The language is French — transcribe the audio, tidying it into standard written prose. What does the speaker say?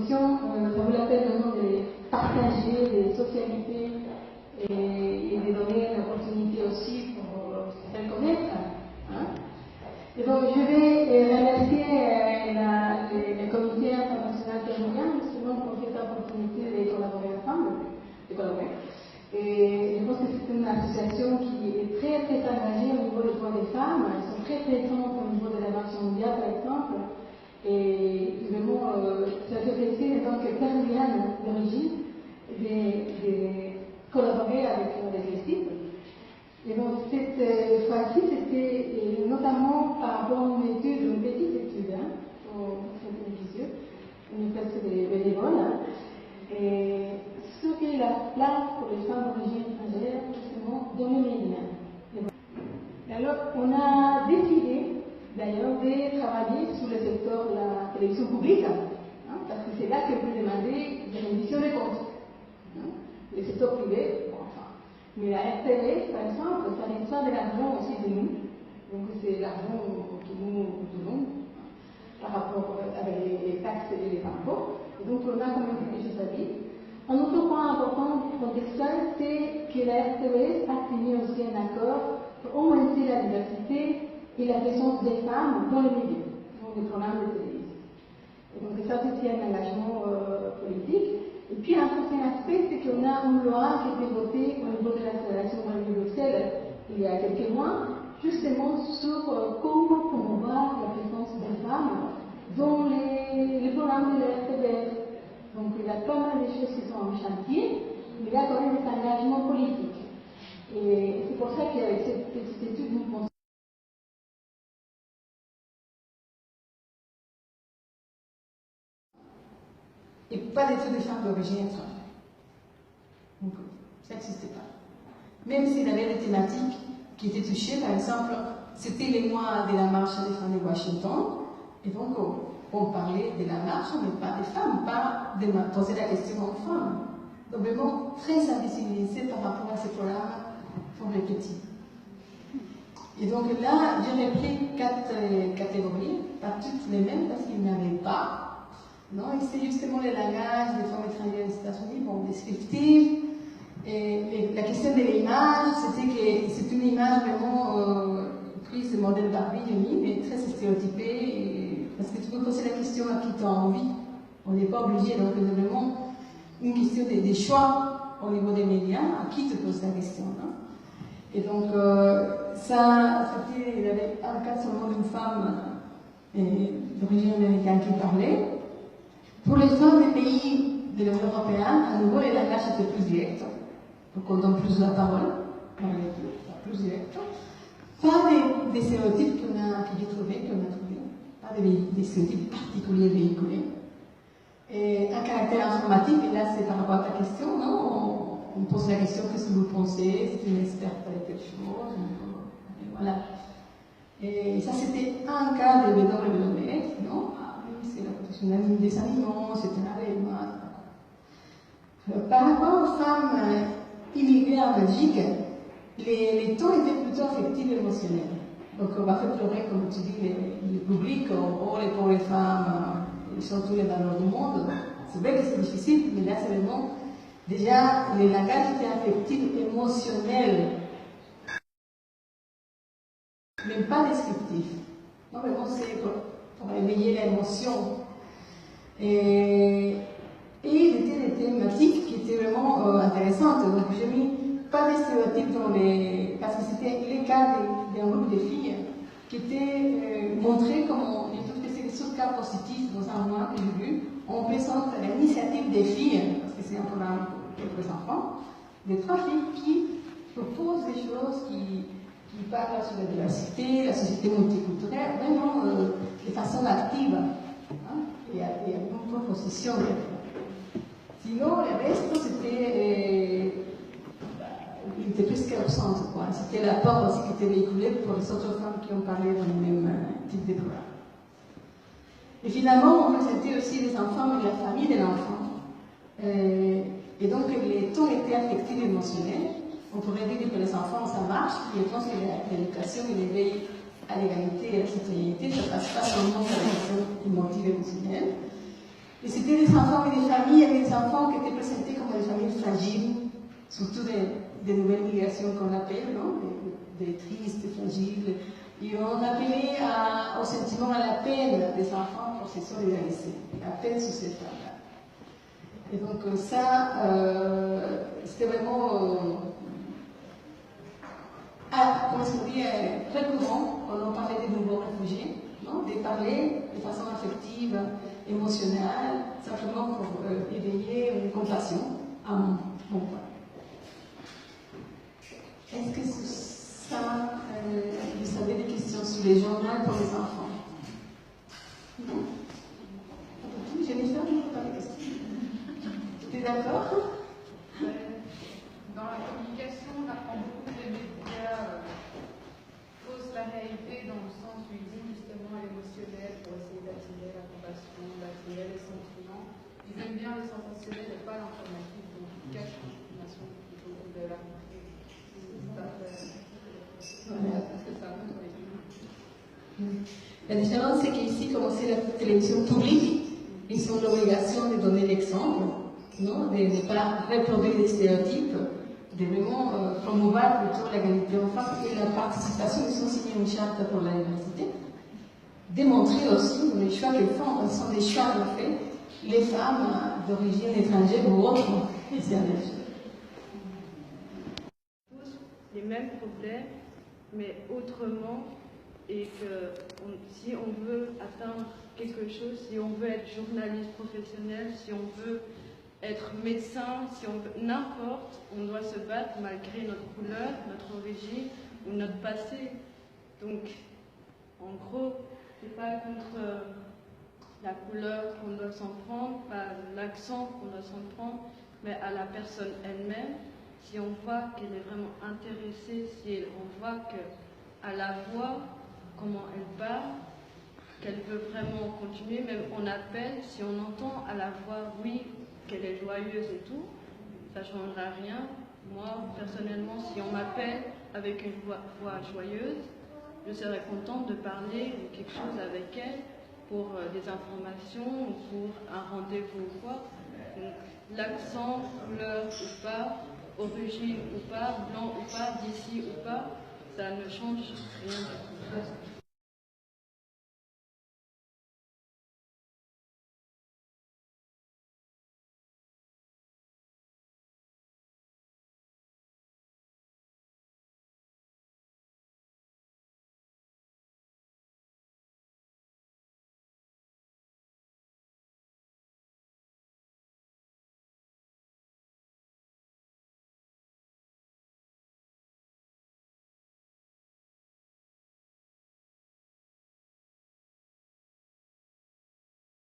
commission, ça vaut la peine vraiment de les partager, de les socialiser et de donner l'opportunité aussi pour se faire connaître. Hein. Et donc, je vais remercier le comité international terminien justement pour cette opportunité de collaborer ensemble. Et je pense que c'est une association qui est très très engagée au niveau des droits des femmes. Elles sont très présentes au niveau de la marche mondiale, par exemple. Et vraiment, ça fait plaisir en tant que terminienne d'origine de collaborer avec les sites. Et donc, cette fois-ci, c'était notamment par rapport à une étude, une petite étude, pour cette télévision, une classe de bénévoles, et sur la place pour les femmes d'origine étrangère, justement, dans les médias. Alors, on a décidé, d'ailleurs, de travailler sur le secteur de la télévision publique, parce que c'est là qu'on peut demander des renditions de comptes. Le secteur privé, bon, enfin. Mais la RTL, par exemple, ça reçoit de l'argent aussi de nous. Donc c'est l'argent que nous donnons par rapport avec les taxes et les impôts. Et donc on a quand même quelque chose à dire. Un autre point important contextuel, c'est que la RTL a signé aussi un accord pour augmenter la diversité et la présence des femmes dans les médias, dans les programmes de télévision. Et donc ça, c'est un engagement politique. Et puis un troisième aspect, c'est qu'on a une loi qui a été votée au niveau de la Fédération de Bruxelles il y a quelques mois, justement sur comment promouvoir la présence des femmes dans les programmes de la RTBF. Donc il y a pas mal de choses qui sont en chantier, mais il y a quand même des engagements politiques. Et c'est pour ça qu'avec cette étude, nous pensons et pas d'études de femmes d'origine étrangère. Donc, ça n'existait pas. Même s'il y avait des thématiques qui étaient touchées, par exemple, c'était les mois de la marche des femmes de Washington, et donc on parlait de la marche, mais pas des femmes, pas de poser la question aux femmes. Donc vraiment très sensibilisé par rapport à ce programme pour les petits. Et donc là, j'ai repris 4 catégories, pas toutes les mêmes parce qu'il n'y en avait pas. Non, et c'est justement le langage des femmes étrangères aux États-Unis, bon, descriptif. Et la question de l'image, c'était que c'est une image vraiment prise du modèle Barbie, mais très stéréotypée, parce que tu peux poser la question à qui tu as envie. On n'est pas obligé, donc c'est vraiment une question des choix au niveau des médias, à qui tu poses la question. Non? Et donc, il y avait un cas seulement d'une femme d'origine américaine qui parlait. Pour les femmes des pays de l'Union européenne, à nouveau, les langages étaient plus directs. Donc, on donne plus la parole, plus direct. Pas des stéréotypes que j'ai trouvé, pas des stéréotypes particuliers véhiculés. Et un caractère informatique, et là, c'est par rapport à ta question, non? On pose la question, qu'est-ce que vous pensez? C'est une experte avec quelque chose? Et voilà. Et ça, c'était un cas de WWF, non? C'est la protection des animaux, c'est un arrêt. Par rapport aux femmes immigrées en Belgique, les taux étaient plutôt affectifs et émotionnels. Donc on va faire pleurer, comme tu dis, le public, oh les pauvres femmes, ils sont tous les valeurs du monde. C'est vrai que c'est difficile, mais là c'est vraiment déjà les langages étaient affectifs, émotionnels, mais pas descriptifs. Non, mais bon, c'est pour éveiller l'émotion. Et il était des thématiques qui étaient vraiment intéressantes. Donc, j'ai mis pas des stéréotypes parce que c'était les cas d'un groupe de filles qui étaient montrés comme je trouve que c'est des sous cas positifs dans un mois que j'ai vu. On présente l'initiative des filles, parce que c'est un programme pour les enfants, des 3 filles qui proposent des choses qui parlent sur la diversité, la société multiculturelle, vraiment de façon active. Et avec une proposition. Sinon, le reste, c'était plus qu'au centre. C'était la part aussi qui était véhiculée pour les autres femmes qui ont parlé dans le même type de programme. Et finalement, on présentait aussi les enfants et la famille de l'enfant. Et donc, les taux étaient affectifs et émotionnels. On pourrait dire que les enfants, ça marche. Je pense que l'éducation et l'éveil à l'égalité et à la citoyenneté, ça passe pas seulement par la question émotive et émotionnelle. Et c'était des enfants et des familles, il y avait des enfants qui étaient présentés comme des familles fragiles, surtout des nouvelles migrations qu'on appelle, non? Des tristes, fragiles. Et on appelait au sentiment, à la peine des enfants pour se solidariser, la peine sur ces femmes-là. Et donc ça, c'était vraiment, comment est-ce qu'on dit, récurrent quand on parlait des nouveaux réfugiés, non? De parler de façon affective, émotionnelle, simplement pour éveiller une compassion à mon point. Est-ce que ça, vous avez des questions sur les journaux pour les enfants? Non? Jennifer, vous avez des questions? Tu es d'accord? Dans la communication, on apprend beaucoup que les médias faussent la réalité dans le sens où ils disent justement l'émotionnel pour essayer d'attirer la compassion, d'attirer les sentiments. Ils aiment bien le sensationnel et pas l'informatif, donc ils cachent l'information plutôt que de la montrer. La différence, c'est qu'ici, comme c'est la télévision publique, ils ont l'obligation de donner l'exemple, non? De ne pas reproduire des stéréotypes, de vraiment promouvoir plutôt l'égalité aux femmes et la participation. Ils ont signé une charte pour la diversité. Démontrer aussi les choix qu'ils font, ce sont des choix en fait, les femmes d'origine étrangère ou autres, c'est un des les mêmes problèmes, mais autrement, et que si on veut atteindre quelque chose, si on veut être journaliste professionnel, si on veut être médecin, si on veut n'importe, on doit se battre malgré notre couleur, notre origine ou notre passé. Donc, en gros, c'est pas contre la couleur qu'on doit s'en prendre, pas l'accent qu'on doit s'en prendre, mais à la personne elle-même. Si on voit qu'elle est vraiment intéressée, si on voit qu'à la voix, comment elle parle, qu'elle veut vraiment continuer, même on appelle, si on entend à la voix, oui, qu'elle est joyeuse et tout, ça ne changera rien. Moi, personnellement, si on m'appelle avec une voix joyeuse, je serais contente de parler ou quelque chose avec elle pour des informations ou pour un rendez-vous ou quoi. Donc, l'accent, couleur ou pas, origine ou pas, blanc ou pas, d'ici ou pas, ça ne change rien du tout.